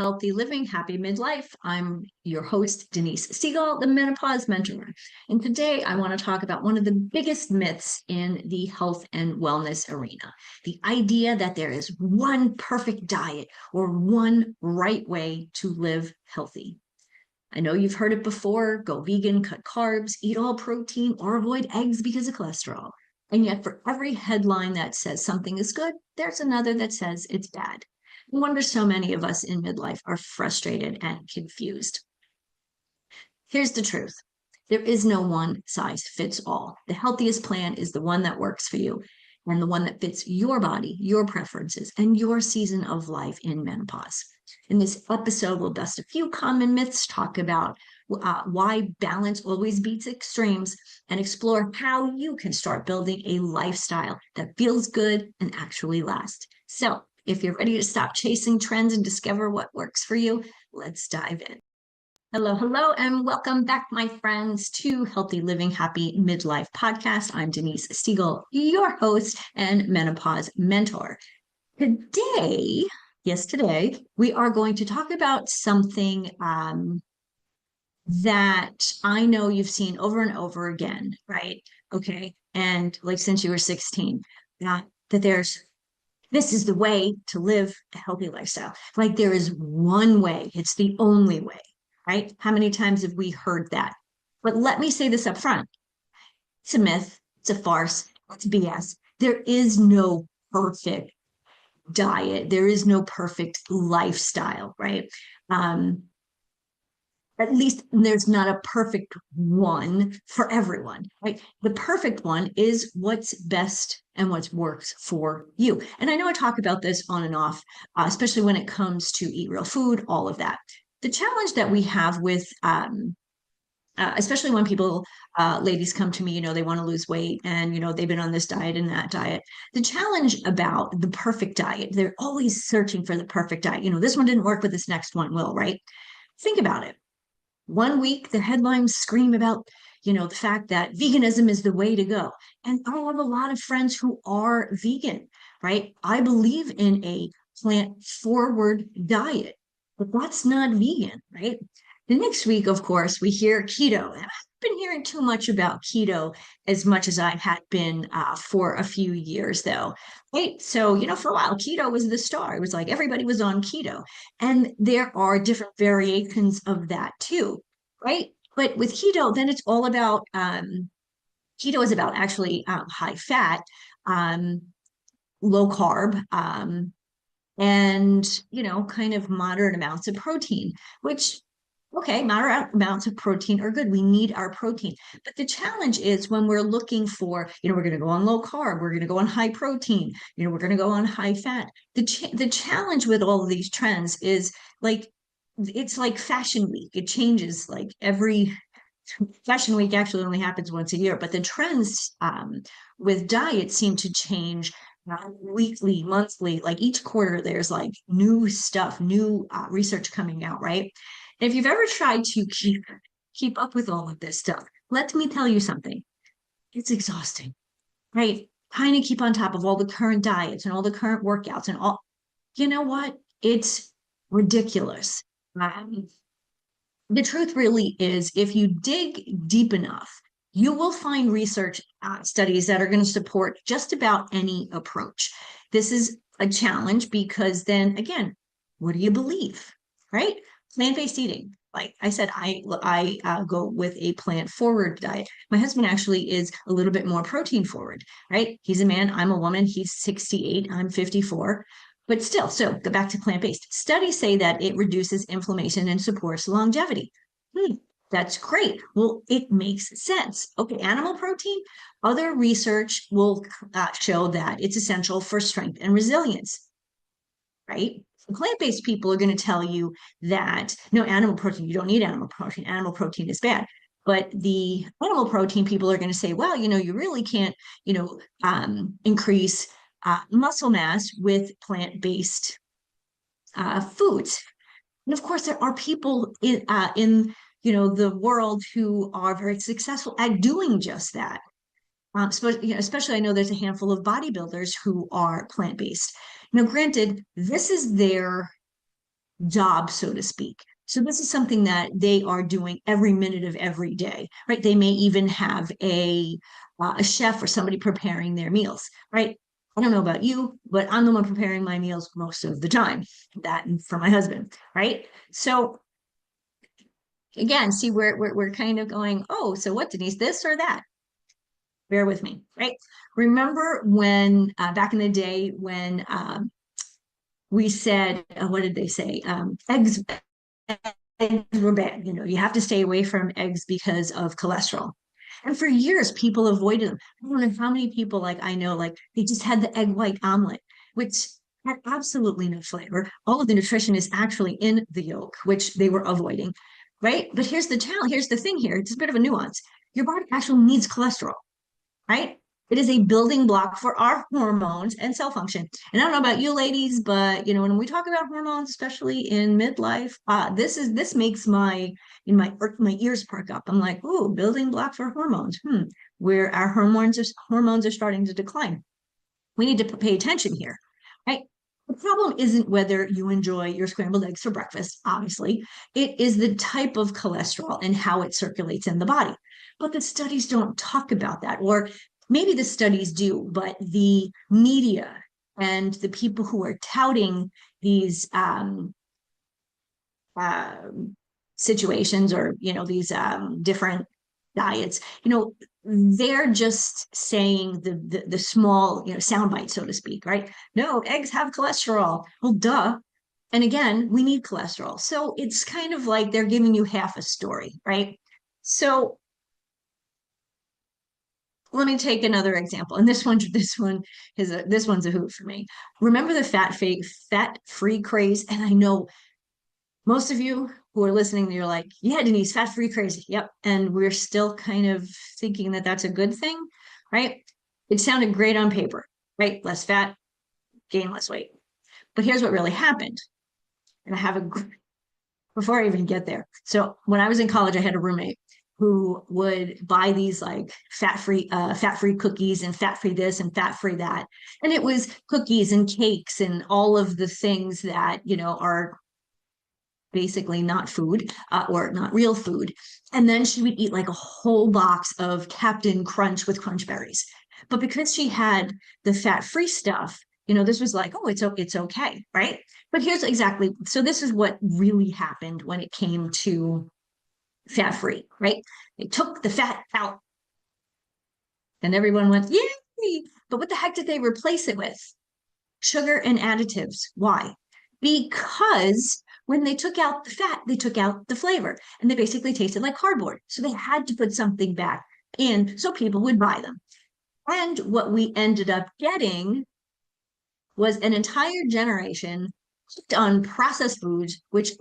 Healthy Living, Happy Midlife. I'm your host, Denise Siegel, the Menopause Mentor. And today I want to talk about one of the biggest myths in the health and wellness arena. The idea that there is one perfect diet or one right way to live healthy. I know you've heard it before: go vegan, cut carbs, eat all protein, or avoid eggs because of cholesterol. And yet, for every headline that says something is good, there's another that says it's bad. No wonder so many of us in midlife are frustrated and confused. Here's the truth: there is no one size fits all. The healthiest plan is the one that works for you and the one that fits your body, your preferences, and your season of life in menopause. In this episode, we'll dust a few common myths, talk about why balance always beats extremes, and explore how you can start building a lifestyle that feels good and actually lasts. So, if you're ready to stop chasing trends and discover what works for you, let's dive in. Hello, and welcome back, my friends, to Healthy Living, Happy Midlife podcast. I'm Denise Siegel, your host and menopause mentor. Today, we are going to talk about something that I know you've seen over and over again, right? Okay. And like since you were 16, that this is the way to live a healthy lifestyle. Like there is one way, it's the only way, right? How many times have we heard that? But let me say this up front: it's a myth, it's a farce, it's BS. There is no perfect diet, there is no perfect lifestyle, right? At least there's not a perfect one for everyone, right? The perfect one is what's best and what works for you. And I know I talk about this on and off, especially when it comes to eat real food, all of that. The challenge that we have with, especially when ladies come to me, they want to lose weight and, they've been on this diet and that diet. The challenge about the perfect diet, they're always searching for the perfect diet. This one didn't work, but this next one will, right? Think about it. One week, the headlines scream about, the fact that veganism is the way to go. And I have a lot of friends who are vegan, right? I believe in a plant-forward diet, but that's not vegan, right? The next week, of course, we hear keto. And I've been hearing too much about keto as much as I had been for a few years, though. Right? So, for a while, keto was the star. It was like everybody was on keto. And there are different variations of that too, right? But with keto, then it's all about keto is about actually high fat, low carb, and kind of moderate amounts of protein, which, okay, moderate amounts of protein are good. We need our protein. But the challenge is when we're looking for, we're going to go on low carb, we're going to go on high protein, we're going to go on high fat. The challenge with all of these trends is like, it's like fashion week. It changes like every fashion week actually only happens once a year, but the trends with diet seem to change weekly, monthly, like each quarter, there's like new stuff, new research coming out, right? And if you've ever tried to keep up with all of this stuff, let me tell you something. It's exhausting, right? Trying to keep on top of all the current diets and all the current workouts and all, you know what? It's ridiculous. The truth really is, if you dig deep enough, you will find research studies that are going to support just about any approach. This is a challenge because then again, what do you believe, right? Plant-based eating. Like I said, I go with a plant-forward diet. My husband actually is a little bit more protein-forward, right? He's a man, I'm a woman. He's 68, I'm 54. But still, so go back to plant-based. Studies say that it reduces inflammation and supports longevity. That's great. Well, it makes sense. Okay, animal protein. Other research will show that it's essential for strength and resilience, right? Plant-based people are going to tell you that no, animal protein, you don't need animal protein. Animal protein is bad. But the animal protein people are going to say, well, you really can't, increase muscle mass with plant-based foods. And of course, there are people in the world who are very successful at doing just that. Especially, I know there's a handful of bodybuilders who are plant-based. Now, granted, this is their job, so to speak. So this is something that they are doing every minute of every day, right? They may even have a chef or somebody preparing their meals, right? I don't know about you, but I'm the one preparing my meals most of the time. That and for my husband, right? So again, see we're kind of going, oh, so what, Denise, this or that? Bear with me, right? Remember when back in the day when we said, what did they say? Eggs were bad. You have to stay away from eggs because of cholesterol. And for years, people avoided them. I don't know how many people like I know, like they just had the egg white omelet, which had absolutely no flavor. All of the nutrition is actually in the yolk, which they were avoiding, right? But here's the challenge. Here's the thing here. It's a bit of a nuance. Your body actually needs cholesterol, right? It is a building block for our hormones and cell function. And I don't know about you ladies, but when we talk about hormones, especially in midlife, this makes my ears perk up. I'm like, ooh, building block for hormones. Where our hormones are starting to decline. We need to pay attention here, right? The problem isn't whether you enjoy your scrambled eggs for breakfast, obviously. It is the type of cholesterol and how it circulates in the body. But the studies don't talk about that. Or maybe the studies do, but the media and the people who are touting these uh, situations, or these different diets, they're just saying the small sound bite, so to speak, right? No, eggs have cholesterol. Well, duh. And again, we need cholesterol, so it's kind of like they're giving you half a story, right? So let me take another example, and this one's a hoot for me. Remember the fat free craze? And I know most of you who are listening, you're like, yeah, Denise, fat free crazy. Yep. And we're still kind of thinking that that's a good thing, right? It sounded great on paper, right? Less fat, gain less weight. But here's what really happened. And before I even get there. So when I was in college, I had a roommate who would buy these like fat free cookies and fat free this and fat free that. And it was cookies and cakes and all of the things that, are basically not food, or not real food. And then she would eat like a whole box of Captain Crunch with crunch berries. But because she had the fat-free stuff, this was like, oh, it's okay, right? But here's exactly, so this is what really happened when it came to fat-free, right? They took the fat out and everyone went, yay! But what the heck did they replace it with? Sugar and additives. Why? Because when they took out the fat, they took out the flavor, and they basically tasted like cardboard. So they had to put something back in so people would buy them. And what we ended up getting was an entire generation hooked on processed foods, which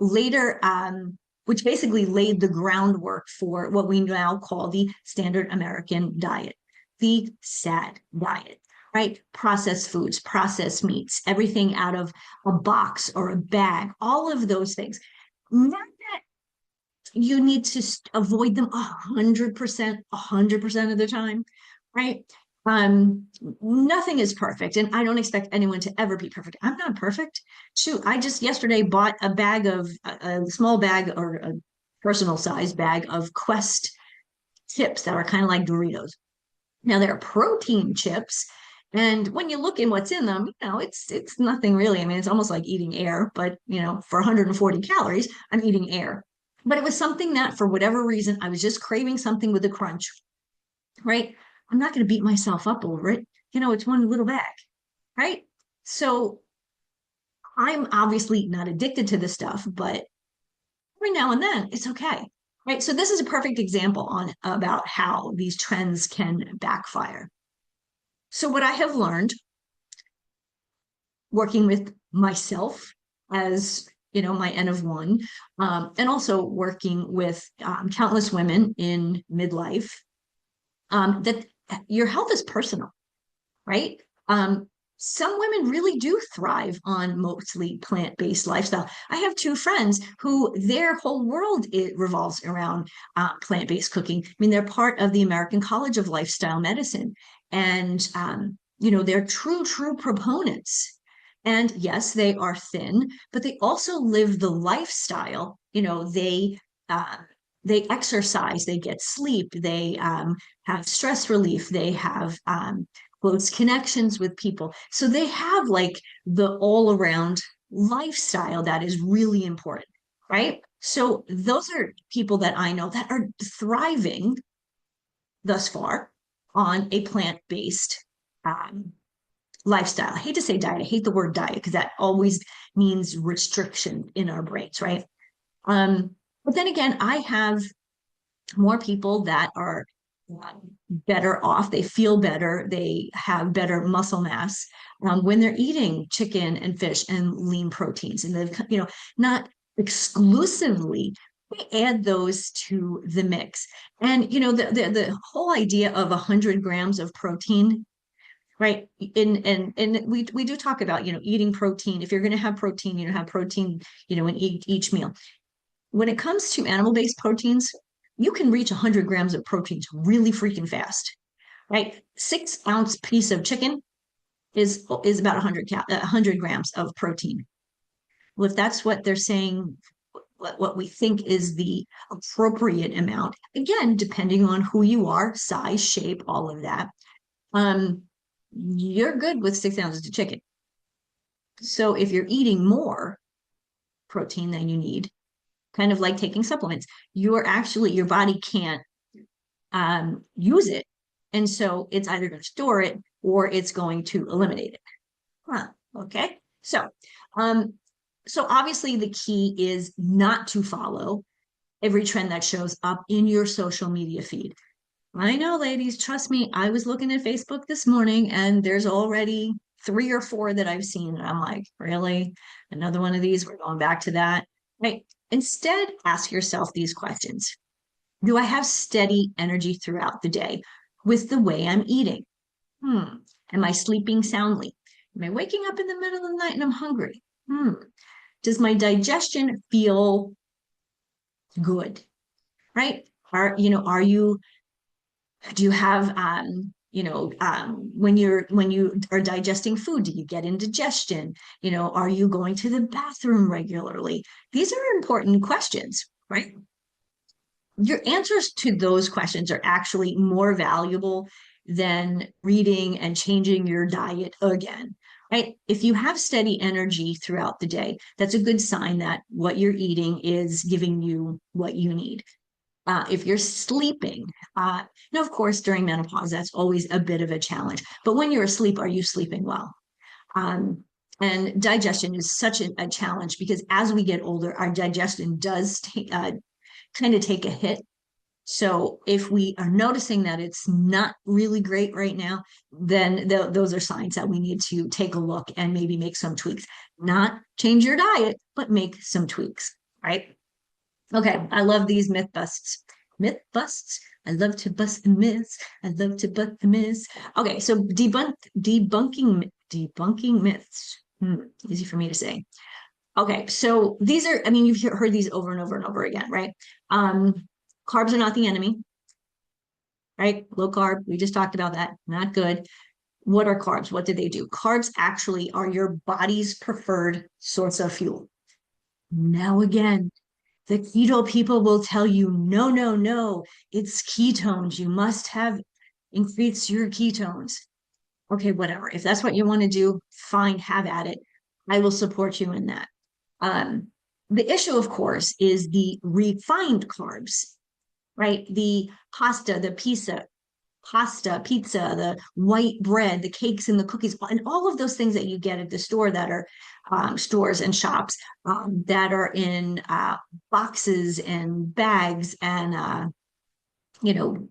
basically laid the groundwork for what we now call the standard American diet, the SAD diet, right? Processed foods, processed meats, everything out of a box or a bag, all of those things. Not that you need to avoid them 100% of the time, right? Nothing is perfect, and I don't expect anyone to ever be perfect. I'm not perfect. Shoot, I just yesterday bought a small bag, or a personal size bag of Quest chips that are kind of like Doritos. Now they're protein chips, and when you look in what's in them, it's nothing really. I mean, it's almost like eating air, but for 140 calories, I'm eating air. But it was something that, for whatever reason, I was just craving something with a crunch, right? I'm not going to beat myself up over it. It's one little bag, right? So I'm obviously not addicted to this stuff, but every now and then it's okay, right? So this is a perfect example on about how these trends can backfire. So what I have learned working with myself as my N of one, and also working with countless women in midlife, that your health is personal, right? Some women really do thrive on mostly plant-based lifestyle. I have two friends who their whole world revolves around plant-based cooking. I mean, they're part of the American College of Lifestyle Medicine, and they're true proponents. And yes, they are thin, but they also live the lifestyle. Uh, they exercise, they get sleep, they have stress relief, they have close connections with people. So they have like the all around lifestyle that is really important, right? So those are people that I know that are thriving thus far on a plant-based um, lifestyle. I hate to say diet. I hate the word diet because that always means restriction in our brains, right? But then again, I have more people that are better off. They feel better. They have better muscle mass when they're eating chicken and fish and lean proteins, and they've not exclusively. They add those to the mix, and the whole idea of 100 grams of protein, right? And we do talk about eating protein. If you're going to have protein, have protein in each meal. When it comes to animal-based proteins, you can reach 100 grams of proteins really freaking fast, right? 6 ounce piece of chicken is about 100 grams of protein. Well, if that's what they're saying, what we think is the appropriate amount, again, depending on who you are, size, shape, all of that, um, you're good with 6 ounces of chicken. So if you're eating more protein than you need, kind of like taking supplements, your body can't use it. And so it's either going to store it or it's going to eliminate it. Huh. Okay. Um, so obviously the key is not to follow every trend that shows up in your social media feed. I know, ladies, trust me. I was looking at Facebook this morning and there's already 3 or 4 that I've seen. And I'm like, really? Another one of these? We're going back to that. Right. Instead, ask yourself these questions. Do I have steady energy throughout the day with the way I'm eating? Am I sleeping soundly? Am I waking up in the middle of the night and I'm hungry? Does my digestion feel good? Right? Are you do you have when you are digesting food, do you get indigestion? Are you going to the bathroom regularly? These are important questions, right? Your answers to those questions are actually more valuable than reading and changing your diet again, right? If you have steady energy throughout the day, that's a good sign that what you're eating is giving you what you need. If you're sleeping, now, of course, during menopause, that's always a bit of a challenge. But when you're asleep, are you sleeping well? Um, and digestion is such a challenge because as we get older, our digestion does kind of take a hit. So if we are noticing that it's not really great right now, then those are signs that we need to take a look and maybe make some tweaks. Not change your diet, but make some tweaks, right? Okay, I love these myth busts. Myth busts. I love to bust the myths. I love to bust the myths. Okay, so debunking myths. Easy for me to say. Okay, so these are, I mean, you've heard these over and over and over again, right? Carbs are not the enemy, right? Low carb, we just talked about that, not good. What are carbs? What do they do? Carbs actually are your body's preferred source of fuel. Now, again, the keto people will tell you, no, no, no, it's ketones. You must have increased your ketones. Okay, whatever. If that's what you want to do, fine, have at it. I will support you in that. Um, the issue, of course, is the refined carbs, right? The pizza, the white bread, the cakes and the cookies, and all of those things that you get at the store that are stores and shops that are in boxes and bags and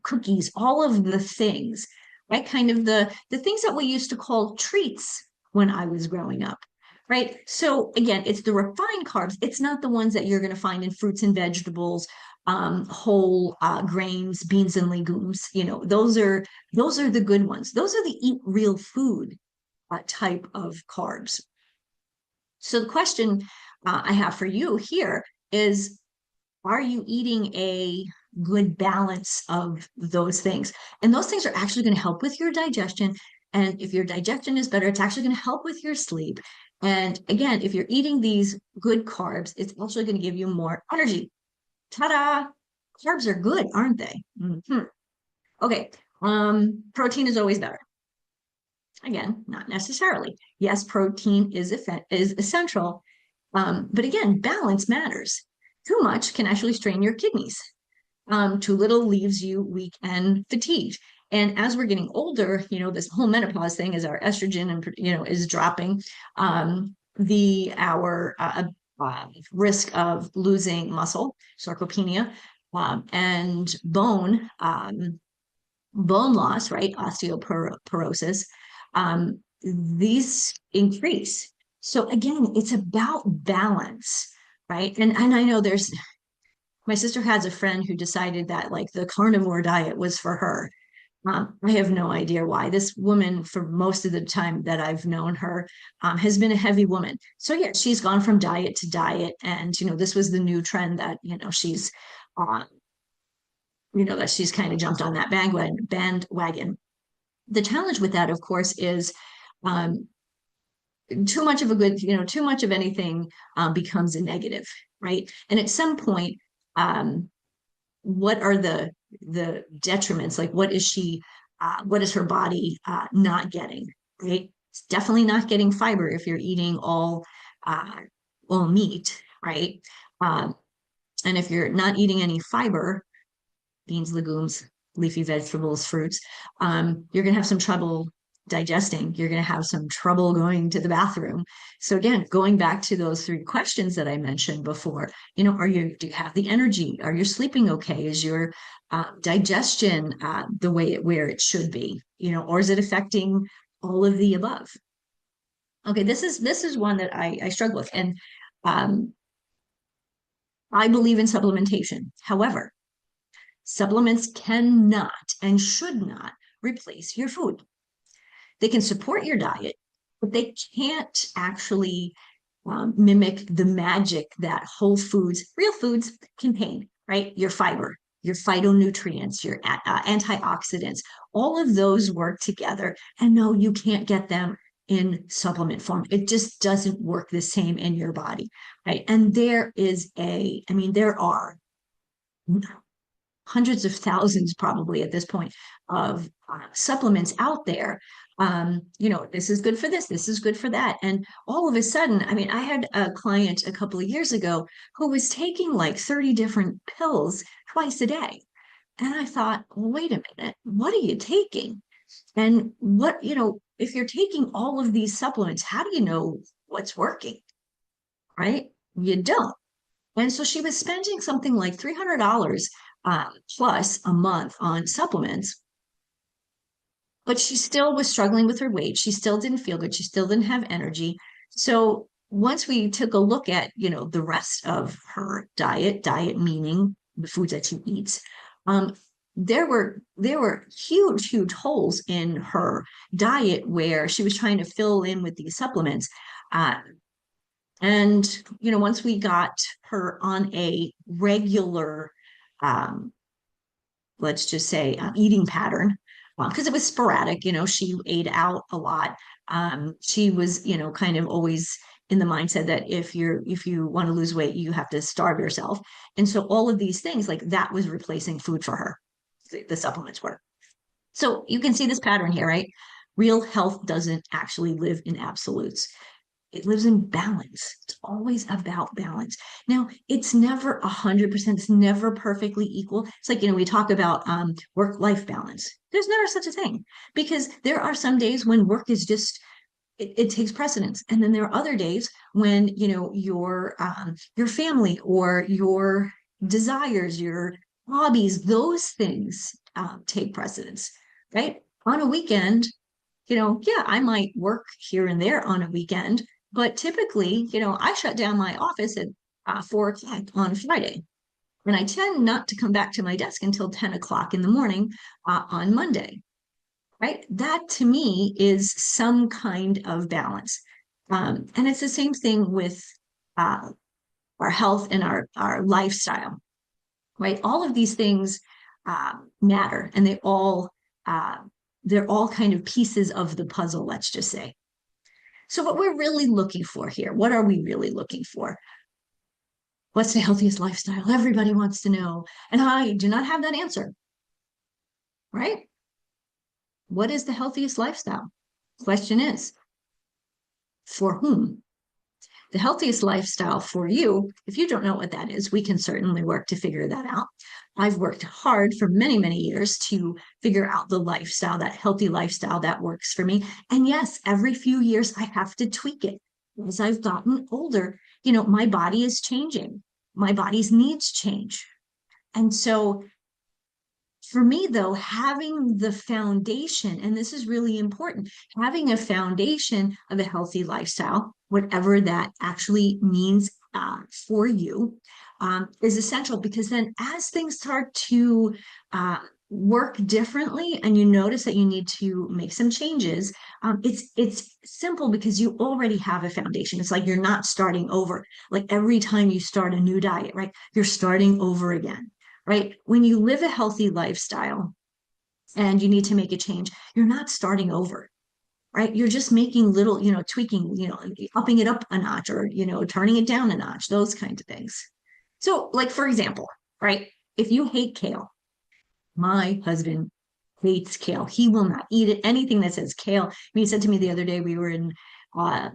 cookies, all of the things, right? Kind of the things that we used to call treats when I was growing up. Right. So again, it's the refined carbs. It's not the ones that you're going to find in fruits and vegetables, whole grains, beans and legumes. Those are the good ones. Those are the eat real food type of carbs. So the question I have for you here is, are you eating a good balance of those things? And those things are actually going to help with your digestion. And if your digestion is better, it's actually going to help with your sleep. And again, if you're eating these good carbs, it's actually going to give you more energy. Ta-da! Carbs are good, aren't they? Okay. Protein is always better. Again, not necessarily. Yes, protein is essential, but again, balance matters. Too much can actually strain your kidneys. Too little leaves you weak and fatigued. And as we're getting older, this whole menopause thing is our estrogen and is dropping. The our risk of losing muscle, sarcopenia, and bone loss, right? Osteoporosis. These increase. So again, it's about balance, right? And I know there's my sister has a friend who decided that like the carnivore diet was for her. I have no idea why. This woman, for most of the time that I've known her, has been a heavy woman. So yeah, she's gone from diet to diet, and this was the new trend that uh, that she's kind of jumped on that bandwagon. The challenge with that, of course, is um, too much of a good, too much of anything becomes a negative, right? And at some point, um, what are the detriments? Like, what is her body not getting, right? It's definitely not getting fiber if you're eating uh, all meat, right? Um, and if you're not eating any fiber, beans, legumes, leafy vegetables, fruits, you're going to have some trouble digesting. You're going to have some trouble going to the bathroom. So again, going back to those three questions that I mentioned before, do you have the energy? Are you sleeping okay? Is your digestion the way where it should be? Or is it affecting all of the above? Okay, this is one that I struggle with, and um, I believe in supplementation. However, supplements cannot and should not replace your food. They can support your diet, but they can't actually mimic the magic that whole foods, real foods, contain, right? Your fiber, your phytonutrients, your antioxidants, all of those work together. And no, you can't get them in supplement form. It just doesn't work the same in your body, right? And there are hundreds of thousands probably at this point of supplements out there. This is good for this is good for that. And all of a sudden, I had a client a couple of years ago who was taking like 30 different pills twice a day. And I thought, well, wait a minute, what are you taking? And if you're taking all of these supplements, how do you know what's working? Right? You don't. And so she was spending something like $300 plus a month on supplements, but she still was struggling with her weight. She still didn't feel good. She still didn't have energy. So once we took a look at, the rest of her diet meaning the foods that she eats, um, there were huge, huge holes in her diet where she was trying to fill in with these supplements. Uh, and, once we got her on a regular, um, let's just say, eating pattern, because it was sporadic, she ate out a lot. She was, kind of always in the mindset that if you want to lose weight, you have to starve yourself. And so all of these things, like that was replacing food for her. The supplements were. So you can see this pattern here, right? Real health doesn't actually live in absolutes. It lives in balance. It's always about balance. Now, it's never 100%. It's never perfectly equal. It's like, we talk about work-life balance. There's never such a thing because there are some days when work is just, it takes precedence. And then there are other days when, your family or your desires, your hobbies, those things take precedence, right? On a weekend, yeah, I might work here and there on a weekend, but typically, I shut down my office at 4 o'clock on Friday. And I tend not to come back to my desk until 10 o'clock in the morning on Monday, right? That to me is some kind of balance. And it's the same thing with uh, our health and our lifestyle, right? All of these things matter and uh, they're all kind of pieces of the puzzle, let's just say. So what we're really looking for here, what are we really looking for? What's the healthiest lifestyle? Everybody wants to know. And I do not have that answer, right? What is the healthiest lifestyle? Question is, for whom? The healthiest lifestyle for you, if you don't know what that is, we can certainly work to figure that out. I've worked hard for many, many years to figure out the lifestyle, that healthy lifestyle that works for me. And yes, every few years I have to tweak it. As I've gotten older, my body is changing. My body's needs change. And so for me, though, having the foundation, and this is really important, having a foundation of a healthy lifestyle, whatever that actually means for you, is essential because then as things start to work differently and you notice that you need to make some changes, it's simple because you already have a foundation. It's like you're not starting over. Like every time you start a new diet, right? You're starting over again, right? When you live a healthy lifestyle and you need to make a change, you're not starting over, right? You're just making little, tweaking, upping it up a notch or, turning it down a notch, those kinds of things. So, like, for example, right? If you hate kale, my husband hates kale. He will not eat it. Anything that says kale. I mean, he said to me the other day, we were in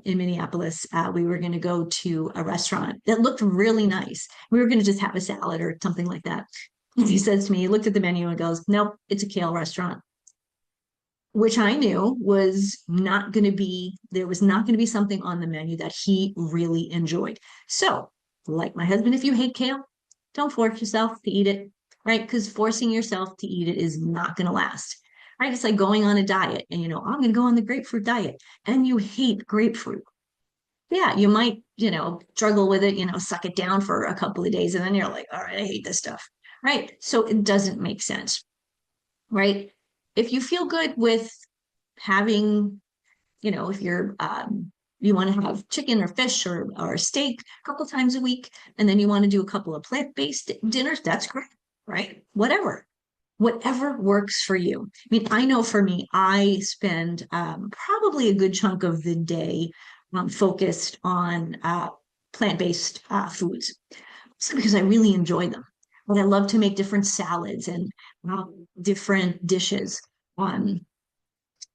Minneapolis. We were going to go to a restaurant that looked really nice. We were going to just have a salad or something like that. And he says to me, he looked at the menu and goes, "Nope, it's a kale restaurant." Which I knew was not going to be, there was not going to be something on the menu that he really enjoyed. So, like my husband, if you hate kale, don't force yourself to eat it, right? Because forcing yourself to eat it is not going to last, right? It's like going on a diet and, I'm going to go on the grapefruit diet and you hate grapefruit. Yeah, you might, struggle with it, suck it down for a couple of days and then you're like, all right, I hate this stuff, right? So it doesn't make sense, right? If you feel good with having, if you want to have chicken or fish or steak a couple times a week, and then you want to do a couple of plant-based dinners, that's great, right? Whatever works for you. I mean, I know for me, I spend probably a good chunk of the day focused on plant-based foods. So because I really enjoy them. But I love to make different salads and different dishes. Um,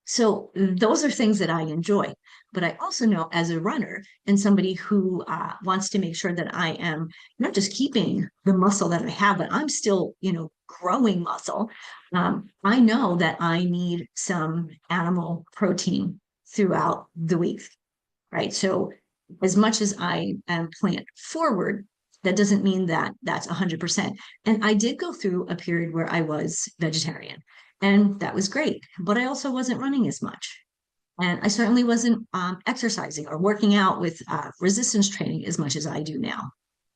so those are things that I enjoy. But I also know as a runner and somebody who wants to make sure that I am not just keeping the muscle that I have, but I'm still, growing muscle. I know that I need some animal protein throughout the week, right? So as much as I am plant forward, that doesn't mean that that's 100%. And I did go through a period where I was vegetarian, and that was great. But I also wasn't running as much. And I certainly wasn't exercising or working out with resistance training as much as I do now.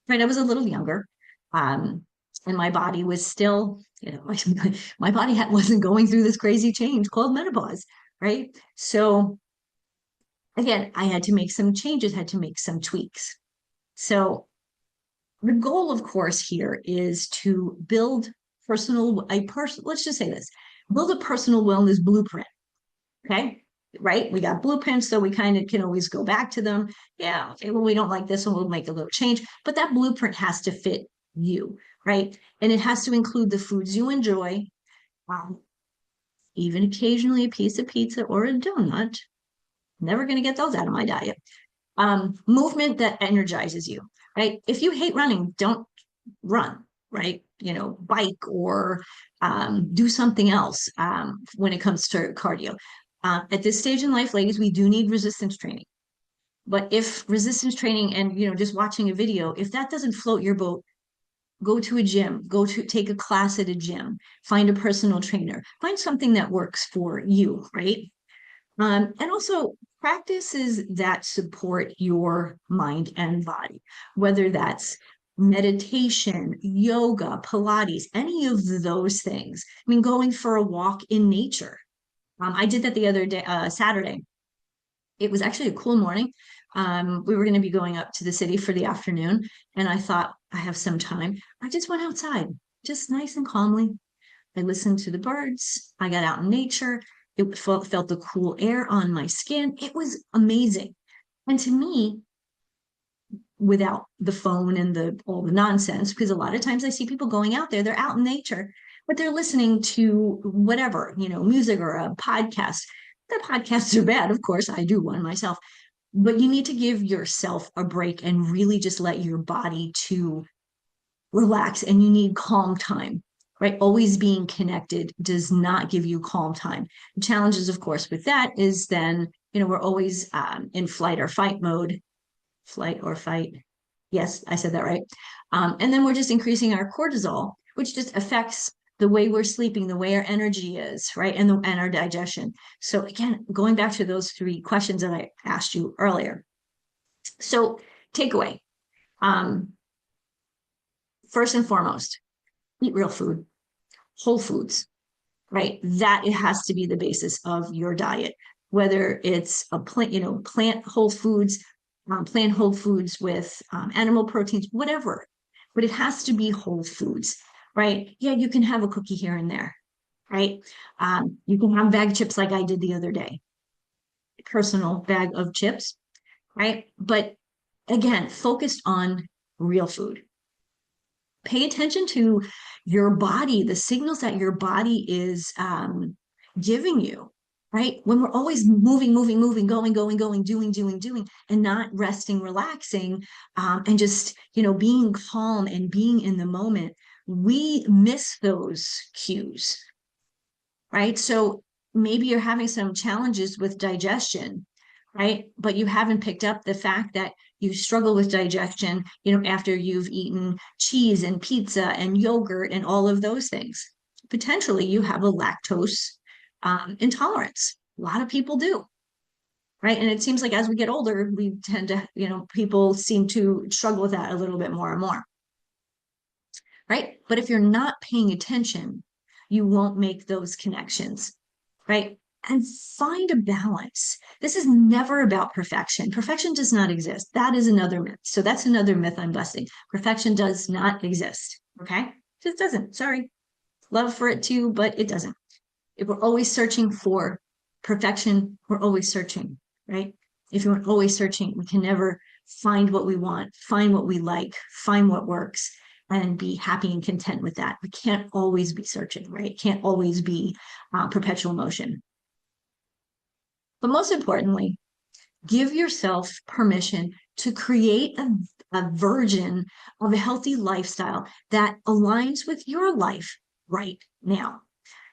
Right. I was a little younger. Um, and my body was still, my body wasn't going through this crazy change called menopause. Right. So again, I had to make some changes, had to make some tweaks. So the goal, of course, here is to build let's just say this, build a personal wellness blueprint. Okay. Right. We got blueprints, so we kind of can always go back to them. Yeah. Okay. Well, we don't like this one. We'll make a little change, but that blueprint has to fit you. Right. And it has to include the foods you enjoy, um, even occasionally a piece of pizza or a donut. Never going to get those out of my diet. Movement that energizes you, right? If you hate running, don't run, right? Bike or do something else when it comes to cardio. At this stage in life, ladies, we do need resistance training. But if resistance training and just watching a video, if that doesn't float your boat, go to a gym, go to take a class at a gym, find a personal trainer, find something that works for you, right? And also practices that support your mind and body, whether that's meditation, yoga, Pilates, any of those things. I mean, going for a walk in nature. I did that the other day, Saturday. It was actually a cool morning. We were going to be going up to the city for the afternoon, and I thought I have some time. I just went outside, just nice and calmly. I listened to the birds. I got out in nature. It felt the cool air on my skin. It was amazing. And to me, without the phone and the all the nonsense, because a lot of times I see people going out there, they're out in nature, but they're listening to whatever, music or a podcast. The podcasts are bad, of course. I do one myself, but you need to give yourself a break and really just let your body to relax, and you need calm time. Right, always being connected does not give you calm time. The challenges, of course, with that is then we're always in flight or fight mode. Flight or fight. Yes, I said that right. And then we're just increasing our cortisol, which just affects the way we're sleeping, the way our energy is, right? And our digestion. So again, going back to those three questions that I asked you earlier. So takeaway, um, first and foremost, eat real food, whole foods, right? That it has to be the basis of your diet, whether it's a plant, plant whole foods with animal proteins, whatever. But it has to be whole foods, right? Yeah, you can have a cookie here and there, right? You can have bag chips like I did the other day, personal bag of chips, right? But again, focused on real food. Pay attention to your body, the signals that your body is giving you, right? When we're always moving, moving, moving, going, going, going, doing, and not resting, relaxing, and just, being calm and being in the moment, we miss those cues, right? So maybe you're having some challenges with digestion, right? But you haven't picked up the fact that you struggle with digestion, after you've eaten cheese and pizza and yogurt and all of those things. Potentially you have a lactose intolerance. A lot of people do, right? And it seems like as we get older, we tend to, people seem to struggle with that a little bit more and more, right? But if you're not paying attention, you won't make those connections, right? And find a balance. This is never about perfection. Perfection does not exist. That is another myth. So that's another myth I'm busting. Perfection does not exist. Okay. It just doesn't. Sorry. Love for it too, but it doesn't. If we're always searching for perfection, we're always searching, right? If we're always searching, we can never find what we want, find what we like, find what works, and be happy and content with that. We can't always be searching, right? It can't always be perpetual motion. But most importantly, give yourself permission to create a version of a healthy lifestyle that aligns with your life right now.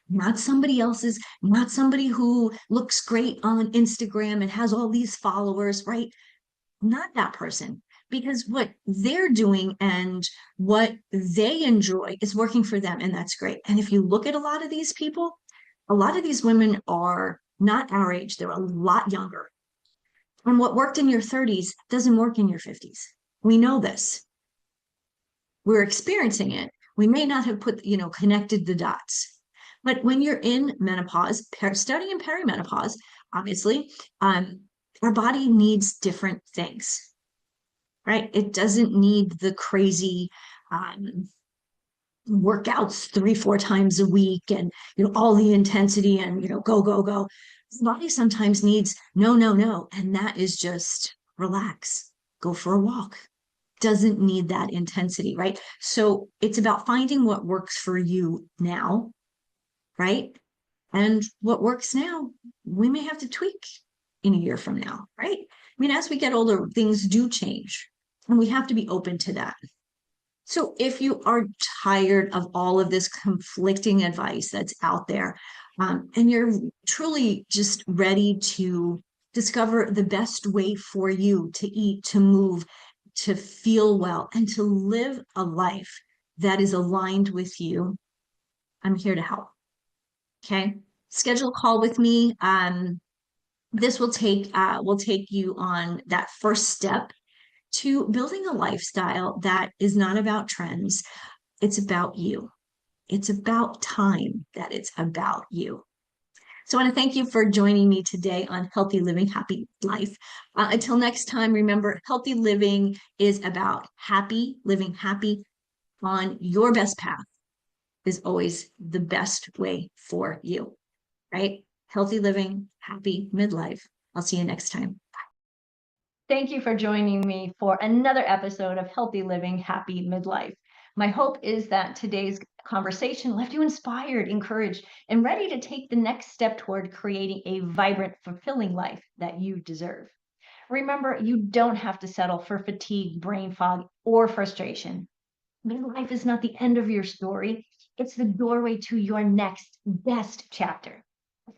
Not somebody else's, not somebody who looks great on Instagram and has all these followers, right? Not that person. Because what they're doing and what they enjoy is working for them, and that's great. And if you look at a lot of these people, a lot of these women are not our age, they're a lot younger. And what worked in your 30s doesn't work in your 50s. We know this. We're experiencing it. We may not have connected the dots. But when you're in menopause, starting in perimenopause, obviously, our body needs different things, right? It doesn't need the crazy workouts 3, 4 times a week and all the intensity and go, go, go. The body sometimes needs no, no, no. And that is just relax, go for a walk. Doesn't need that intensity, right? So it's about finding what works for you now, right? And what works now, we may have to tweak in a year from now, right? I mean, as we get older, things do change, and we have to be open to that. So if you are tired of all of this conflicting advice that's out there, and you're truly just ready to discover the best way for you to eat, to move, to feel well, and to live a life that is aligned with you, I'm here to help. Okay. Schedule a call with me. This will take you on that first step to building a lifestyle that is not about trends. It's about you. It's about time that it's about you. So I want to thank you for joining me today on Healthy Living, Happy Life. Until next time, remember, healthy living is about happy living, happy on your best path is always the best way for you, right? Healthy living, happy midlife. I'll see you next time. Thank you for joining me for another episode of Healthy Living, Happy Midlife. My hope is that today's conversation left you inspired, encouraged, and ready to take the next step toward creating a vibrant, fulfilling life that you deserve. Remember, you don't have to settle for fatigue, brain fog, or frustration. Midlife is not the end of your story, it's the doorway to your next best chapter.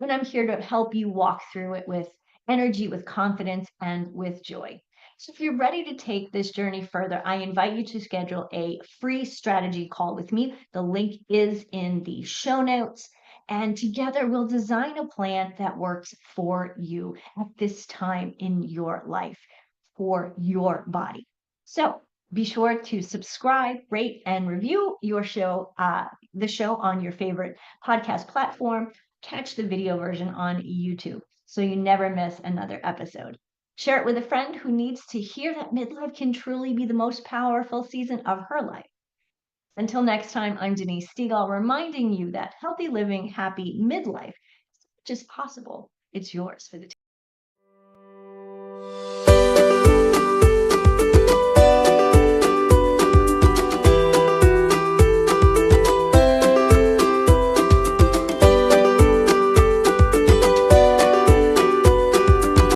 And I'm here to help you walk through it with energy, with confidence, and with joy. So, if you're ready to take this journey further, I invite you to schedule a free strategy call with me. The link is in the show notes. And together we'll design a plan that works for you at this time in your life, for your body. So, be sure to subscribe, rate, and review the show on your favorite podcast platform. Catch the video version on YouTube so you never miss another episode. Share it with a friend who needs to hear that midlife can truly be the most powerful season of her life. Until next time, I'm Denise Stegall, reminding you that healthy living, happy midlife is just possible. It's yours for the